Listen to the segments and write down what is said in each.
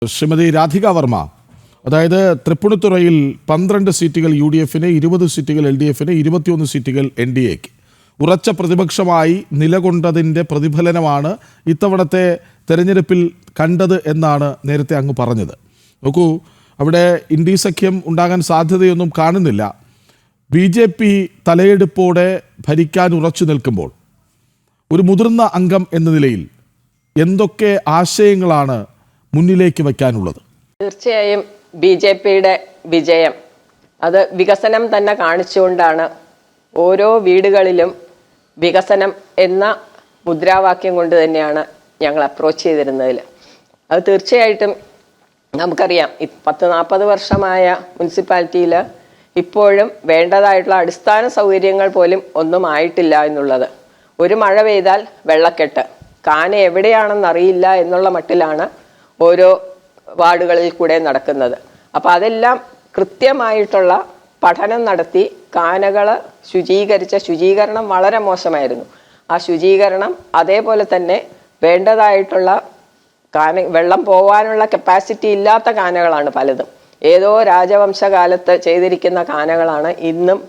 ശ്രീമതി രാധിക വർമ്മ, അതായത് തൃപ്പൂണിത്തുറയിൽ 12 സീറ്റുകൾ UDFന്, 20 സീറ്റുകൾ LDFന്, 21 സീറ്റുകൾ NDAക്ക് ഉറച്ച പ്രതിപക്ഷമായി നിലകൊണ്ടതിൻ്റെ പ്രതിഫലനമാണ് ഇത്തവണത്തെ തെരഞ്ഞെടുപ്പിൽ കണ്ടത് എന്നാണ് നേരത്തെ അങ്ങ് പറഞ്ഞത്. നോക്കൂ, അവിടെ ഇന്ത്യ സഖ്യം ഉണ്ടാകാൻ സാധ്യതയൊന്നും കാണുന്നില്ല. BJP തലയെടുപ്പോടെ ഭരിക്കാൻ ഉറച്ചു നിൽക്കുമ്പോൾ ഒരു മുതിർന്ന അംഗം എന്ന നിലയിൽ എന്തൊക്കെ ആശയങ്ങളാണ് മുന്നിലേക്ക് വയ്ക്കാനുള്ളത്? തീർച്ചയായും BJPയുടെ വിജയം അത് വികസനം തന്നെ കാണിച്ചുകൊണ്ടാണ്. ഓരോ വീടുകളിലും വികസനം എന്ന മുദ്രാവാക്യം കൊണ്ട് തന്നെയാണ് ഞങ്ങൾ അപ്രോച്ച് ചെയ്തിരുന്നതിൽ. അത് തീർച്ചയായിട്ടും നമുക്കറിയാം, 10-40 വർഷമായ മുനിസിപ്പാലിറ്റിയിൽ ഇപ്പോഴും വേണ്ടതായിട്ടുള്ള അടിസ്ഥാന സൗകര്യങ്ങൾ പോലും ഒന്നും ആയിട്ടില്ല എന്നുള്ളത്. ഒരു മഴ പെയ്താൽ വെള്ളക്കെട്ട്, കാന എവിടെയാണെന്നറിയില്ല എന്നുള്ള മട്ടിലാണ് ഓരോ വാർഡുകളിൽ കൂടെ നടക്കുന്നത്. അപ്പോൾ അതെല്ലാം കൃത്യമായിട്ടുള്ള പഠനം നടത്തി കാനകൾ ശുചീകരണം വളരെ മോശമായിരുന്നു. ആ ശുചീകരണം അതേപോലെ തന്നെ വേണ്ടതായിട്ടുള്ള വെള്ളം പോവാനുള്ള കപ്പാസിറ്റി ഇല്ലാത്ത കാനകളാണ് പലതും. ഏതോ രാജവംശകാലത്ത് ചെയ്തിരിക്കുന്ന കാനകളാണ് ഇന്നും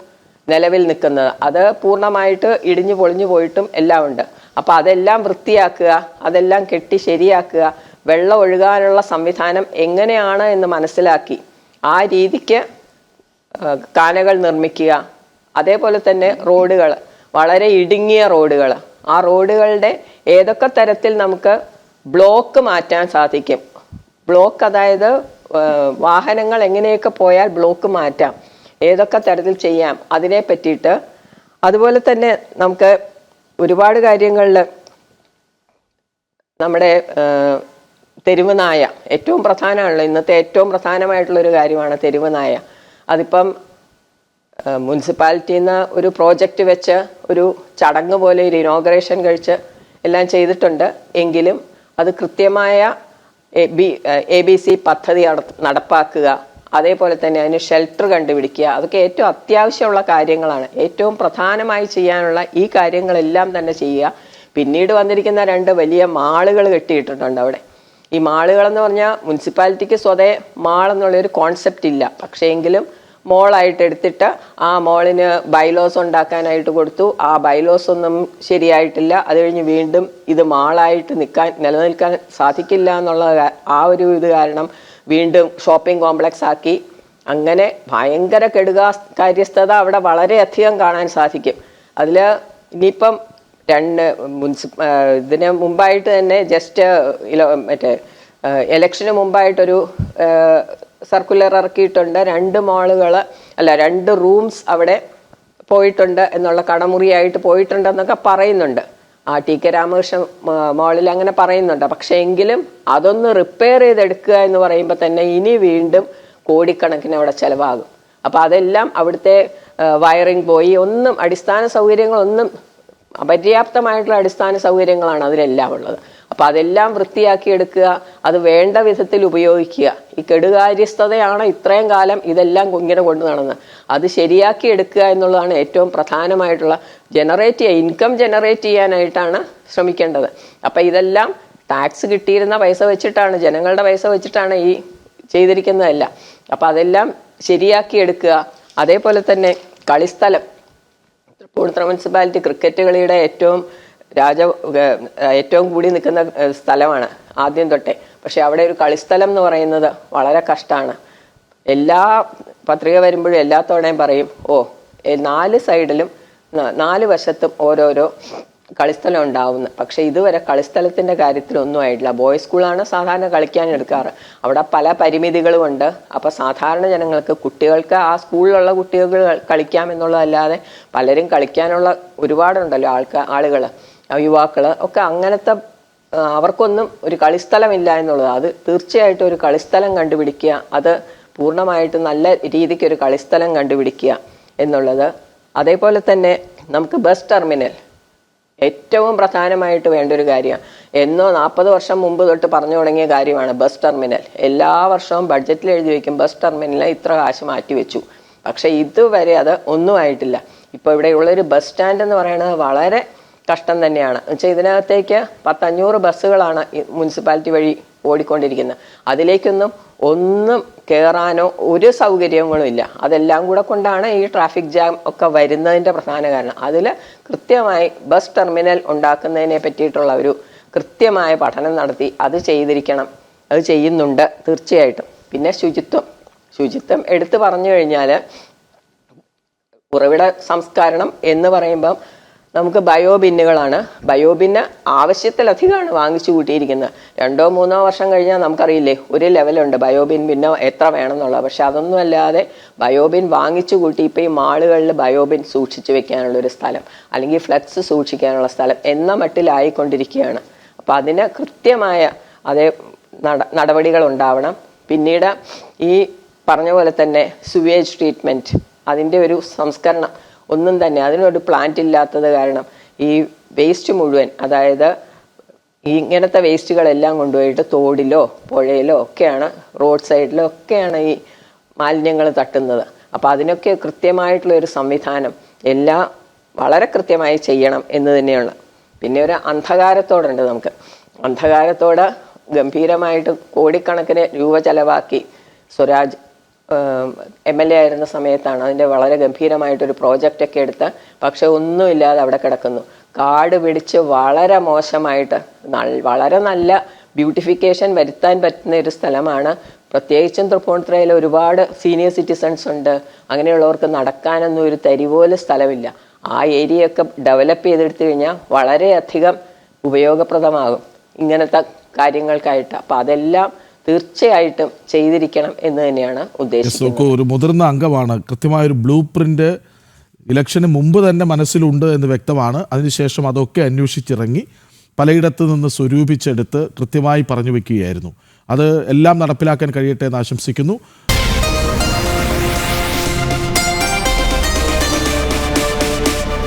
നിലവിൽ നിൽക്കുന്നത്. അത് പൂർണ്ണമായിട്ട് ഇടിഞ്ഞു പൊളിഞ്ഞു പോയിട്ടും എല്ലാം ഉണ്ട്. അപ്പോൾ അതെല്ലാം വൃത്തിയാക്കുക, അതെല്ലാം കെട്ടി ശരിയാക്കുക, വെള്ളം ഒഴുകാനുള്ള സംവിധാനം എങ്ങനെയാണ് എന്ന് മനസ്സിലാക്കി ആ രീതിക്ക് കാനകൾ നിർമ്മിക്കുക. അതേപോലെ തന്നെ റോഡുകൾ, വളരെ ഇടുങ്ങിയ റോഡുകൾ, ആ റോഡുകളുടെ ഏതൊക്കെ തരത്തിൽ നമുക്ക് ബ്ലോക്ക് മാറ്റാൻ സാധിക്കും, ബ്ലോക്ക് അതായത് വാഹനങ്ങൾ എങ്ങനെയൊക്കെ പോയാൽ ബ്ലോക്ക് മാറ്റാം, ഏതൊക്കെ തരത്തിൽ ചെയ്യാം, അതിനെ പറ്റിയിട്ട്. അതുപോലെ തന്നെ നമുക്ക് ഒരുപാട് കാര്യങ്ങളിൽ നമ്മുടെ തെരുവ് നായ ഏറ്റവും പ്രധാനമാണല്ലോ. ഇന്നത്തെ ഏറ്റവും പ്രധാനമായിട്ടുള്ളൊരു കാര്യമാണ് തെരുവ് നായ. അതിപ്പം മുനിസിപ്പാലിറ്റിയിൽ നിന്ന് ഒരു പ്രോജക്റ്റ് വെച്ച് ഒരു ചടങ്ങ് പോലെ ഒരു ഇനോഗ്രേഷൻ കഴിച്ച് എല്ലാം ചെയ്തിട്ടുണ്ട്. എങ്കിലും അത് കൃത്യമായ ABC പദ്ധതി നടപ്പാക്കുക, അതേപോലെ തന്നെ അതിന് ഷെൽട്ടർ കണ്ടുപിടിക്കുക, അതൊക്കെ ഏറ്റവും അത്യാവശ്യമുള്ള കാര്യങ്ങളാണ്. ഏറ്റവും പ്രധാനമായി ചെയ്യാനുള്ള ഈ കാര്യങ്ങളെല്ലാം തന്നെ ചെയ്യുക. പിന്നീട് വന്നിരിക്കുന്ന 2 വലിയ മാളുകൾ കെട്ടിയിട്ടിട്ടുണ്ട് അവിടെ. ഈ മാളുകളെന്ന് പറഞ്ഞാൽ മുനിസിപ്പാലിറ്റിക്ക് സ്വതേ മാൾ എന്നുള്ളൊരു കോൺസെപ്റ്റ് ഇല്ല. പക്ഷേ എങ്കിലും മോളായിട്ട് എടുത്തിട്ട് ആ മോളിന് ബൈലോസ് ഉണ്ടാക്കാനായിട്ട് കൊടുത്തു. ആ ബൈലോസ് ഒന്നും ശരിയായിട്ടില്ല. അത് കഴിഞ്ഞ് വീണ്ടും ഇത് മാളായിട്ട് നിലനിൽക്കാൻ സാധിക്കില്ല എന്നുള്ള ആ ഒരു ഇത് കാരണം വീണ്ടും ഷോപ്പിംഗ് കോംപ്ലക്സ് ആക്കി. അങ്ങനെ ഭയങ്കര കാര്യസ്ഥത അവിടെ വളരെയധികം കാണാൻ സാധിക്കും. അതിൽ ഇനിയിപ്പം ഇതിന് മുമ്പായിട്ട് തന്നെ ജസ്റ്റ് ഇലക്ഷന് മുമ്പായിട്ടൊരു സർക്കുലർ ഇറക്കിയിട്ടുണ്ട്. 2 റൂംസ് അവിടെ പോയിട്ടുണ്ട് എന്നുള്ള, കടമുറിയായിട്ട് പോയിട്ടുണ്ടെന്നൊക്കെ പറയുന്നുണ്ട്. ആ TK രാമകൃഷ്ണൻ മാളിൽ അങ്ങനെ പറയുന്നുണ്ട്. പക്ഷെ എങ്കിലും അതൊന്ന് റിപ്പയർ ചെയ്തെടുക്കുക എന്ന് പറയുമ്പോൾ തന്നെ ഇനി വീണ്ടും കോടിക്കണക്കിന് അവിടെ ചിലവാകും. അപ്പം അതെല്ലാം അവിടുത്തെ വയറിംഗ് പോയി, ഒന്നും അടിസ്ഥാന സൗകര്യങ്ങളൊന്നും അപര്യാപ്തമായിട്ടുള്ള അടിസ്ഥാന സൗകര്യങ്ങളാണ് അതിലെല്ലാം ഉള്ളത്. അപ്പം അതെല്ലാം വൃത്തിയാക്കി എടുക്കുക, അത് വേണ്ട വിധത്തിൽ ഉപയോഗിക്കുക. ഈ കെടുകാര്യസ്ഥതയാണ് ഇത്രയും കാലം ഇതെല്ലാം ഇങ്ങനെ കൊണ്ടു നടന്നത്. അത് ശരിയാക്കി എടുക്കുക എന്നുള്ളതാണ് ഏറ്റവും പ്രധാനമായിട്ടുള്ള. ഇൻകം ജനറേറ്റ് ചെയ്യാനായിട്ടാണ് ശ്രമിക്കേണ്ടത്. അപ്പം ഇതെല്ലാം ടാക്സ് കിട്ടിയിരുന്ന പൈസ വെച്ചിട്ടാണ്, ജനങ്ങളുടെ പൈസ വെച്ചിട്ടാണ് ഈ ചെയ്തിരിക്കുന്നതല്ല. അപ്പം അതെല്ലാം ശരിയാക്കി എടുക്കുക. അതേപോലെ തന്നെ കളിസ്ഥലം, തൃപ്പൂണിത്തുറ മുനിസിപ്പാലിറ്റി ക്രിക്കറ്റ് കളിയുടെ ഏറ്റവും കൂടി നിൽക്കുന്ന സ്ഥലമാണ് ആദ്യം തൊട്ടേ. പക്ഷെ അവിടെ ഒരു കളിസ്ഥലം എന്ന് പറയുന്നത് വളരെ കഷ്ടമാണ്. എല്ലാ പത്രിക വരുമ്പോഴും എല്ലാ തവണയും പറയും, 4 സൈഡിലും 4 വശത്തും ഓരോരോ കളിസ്ഥലം ഉണ്ടാവുന്നു. പക്ഷെ ഇതുവരെ കളിസ്ഥലത്തിന്റെ കാര്യത്തിൽ ഒന്നും ആയിട്ടില്ല. ബോയ്സ് സ്കൂളാണ് സാധാരണ കളിക്കാൻ എടുക്കാറ്. അവിടെ പല പരിമിതികളും ഉണ്ട്. അപ്പൊ സാധാരണ ജനങ്ങൾക്ക്, കുട്ടികൾക്ക്, ആ സ്കൂളിലുള്ള കുട്ടികൾ കളിക്കാം എന്നുള്ളതല്ലാതെ പലരും കളിക്കാനുള്ള ഒരുപാടുണ്ടല്ലോ ആളുകൾ, യുവാക്കൾ ഒക്കെ. അങ്ങനത്തെ അവർക്കൊന്നും ഒരു കളിസ്ഥലമില്ല എന്നുള്ളത്. അത് തീർച്ചയായിട്ടും ഒരു കളിസ്ഥലം കണ്ടുപിടിക്കുക, അത് പൂർണ്ണമായിട്ട് നല്ല രീതിക്ക് ഒരു കളിസ്ഥലം കണ്ടുപിടിക്കുക എന്നുള്ളത്. അതേപോലെ തന്നെ നമുക്ക് ബസ് ടെർമിനൽ ഏറ്റവും പ്രധാനമായിട്ട് വേണ്ട ഒരു കാര്യമാണ്. 40 വർഷം മുമ്പ് തൊട്ട് പറഞ്ഞു തുടങ്ങിയ കാര്യമാണ് ബസ് ടെർമിനൽ. എല്ലാ വർഷവും ബഡ്ജറ്റിൽ എഴുതി വയ്ക്കും ബസ് ടെർമിനലിന് ഇത്ര കാശ് മാറ്റി വെച്ചു. പക്ഷെ ഇതുവരെ അത് ഒന്നും ആയിട്ടില്ല. ഇപ്പോൾ ഇവിടെയുള്ളൊരു ബസ് സ്റ്റാൻഡ് എന്ന് പറയുന്നത് വളരെ കഷ്ടം തന്നെയാണ്. എന്നുവെച്ചാൽ ഇതിനകത്തേക്ക് 100-500 ബസ്സുകളാണ് മുനിസിപ്പാലിറ്റി വഴി ഓടിക്കൊണ്ടിരിക്കുന്നത്. അതിലേക്കൊന്നും ഒന്നും കയറാനോ ഒരു സൗകര്യങ്ങളും ഇല്ല. അതെല്ലാം കൂടെ കൊണ്ടാണ് ഈ ട്രാഫിക് ജാം ഒക്കെ വരുന്നതിൻ്റെ പ്രധാന കാരണം. അതിൽ കൃത്യമായി ബസ് ടെർമിനൽ ഉണ്ടാക്കുന്നതിനെ പറ്റിയിട്ടുള്ള ഒരു കൃത്യമായ പഠനം നടത്തി അത് ചെയ്തിരിക്കണം. അത് ചെയ്യുന്നുണ്ട് തീർച്ചയായിട്ടും. പിന്നെ ശുചിത്വം എടുത്തു പറഞ്ഞു കഴിഞ്ഞാൽ ഉറവിട സംസ്കരണം എന്ന് പറയുമ്പം നമുക്ക് ബയോബിന്നുകളാണ്. ബയോബിന്ന് ആവശ്യത്തിലധികമാണ് വാങ്ങിച്ചു കൂട്ടിയിരിക്കുന്നത്. 2-3 വർഷം കഴിഞ്ഞാൽ നമുക്കറിയില്ലേ ഒരു ലെവലുണ്ട് ബയോബിൻ പിന്നെ എത്ര വേണമെന്നുള്ളത്. പക്ഷെ അതൊന്നും അല്ലാതെ ബയോബിൻ വാങ്ങിച്ചു കൂട്ടി ഇപ്പോൾ ഈ മാളുകളിൽ ബയോബിൻ സൂക്ഷിച്ചു വെക്കാനുള്ളൊരു സ്ഥലം, അല്ലെങ്കിൽ ഫ്ലക്സ് സൂക്ഷിക്കാനുള്ള സ്ഥലം എന്ന മട്ടിലായിക്കൊണ്ടിരിക്കുകയാണ്. അപ്പം അതിന് കൃത്യമായ അതേ നടപടികൾ ഉണ്ടാവണം. പിന്നീട് ഈ പറഞ്ഞ പോലെ തന്നെ സുവേജ് ട്രീറ്റ്മെൻറ്റ്, അതിൻ്റെ ഒരു സംസ്കരണം ഒന്നും തന്നെ അതിനൊരു പ്ലാന്റ് ഇല്ലാത്തത് കാരണം ഈ വേസ്റ്റ് മുഴുവൻ, അതായത് ഇങ്ങനത്തെ വേസ്റ്റുകളെല്ലാം കൊണ്ടുപോയിട്ട് തോടിലോ പുഴയിലോ ഒക്കെയാണ്, റോഡ് സൈഡിലോ ഒക്കെയാണ് ഈ മാലിന്യങ്ങൾ തട്ടുന്നത്. അപ്പം അതിനൊക്കെ കൃത്യമായിട്ടുള്ള ഒരു സംവിധാനം എല്ലാം വളരെ കൃത്യമായി ചെയ്യണം എന്ന് തന്നെയാണ്. പിന്നെ ഒരു അന്ധകാരത്തോടുണ്ട്. നമുക്ക് അന്ധകാരത്തോട് ഗംഭീരമായിട്ട് കോടിക്കണക്കിന് രൂപ ചെലവാക്കി സ്വരാജ് MLA ആയിരുന്ന സമയത്താണ് അതിൻ്റെ വളരെ ഗംഭീരമായിട്ടൊരു പ്രോജക്റ്റൊക്കെ എടുത്ത്, പക്ഷെ ഒന്നുമില്ലാതെ അവിടെ കിടക്കുന്നു. കാട് പിടിച്ച് വളരെ മോശമായിട്ട് വളരെ നല്ല ബ്യൂട്ടിഫിക്കേഷൻ വരുത്താൻ പറ്റുന്ന ഒരു സ്ഥലമാണ്. പ്രത്യേകിച്ചും തൃപ്പൂണിത്തുറയിൽ ഒരുപാട് സീനിയർ സിറ്റിസൺസ് ഉണ്ട്. അങ്ങനെയുള്ളവർക്ക് നടക്കാനൊന്നും ഒരു തരി പോലും സ്ഥലമില്ല. ആ ഏരിയ ഒക്കെ ഡെവലപ്പ് ചെയ്തെടുത്തു കഴിഞ്ഞാൽ വളരെയധികം ഉപയോഗപ്രദമാകും ഇങ്ങനത്തെ കാര്യങ്ങൾക്കായിട്ട്. അപ്പം അതെല്ലാം തീർച്ചയായിട്ടും ചെയ്തിരിക്കണം എന്ന് തന്നെയാണ് ഉദ്ദേശിക്കുന്നത്. ഒരു മുതിർന്ന അംഗമാണ്. കൃത്യമായൊരു ബ്ലൂ പ്രിന്റ് ഇലക്ഷന് മുമ്പ് തന്നെ മനസ്സിലുണ്ട് എന്ന് വ്യക്തമാണ്. അതിനുശേഷം അതൊക്കെ അന്വേഷിച്ചിറങ്ങി പലയിടത്തു നിന്ന് സ്വരൂപിച്ചെടുത്ത് കൃത്യമായി പറഞ്ഞു വെക്കുകയായിരുന്നു. അത് എല്ലാം നടപ്പിലാക്കാൻ കഴിയട്ടെ എന്ന് ആശംസിക്കുന്നു.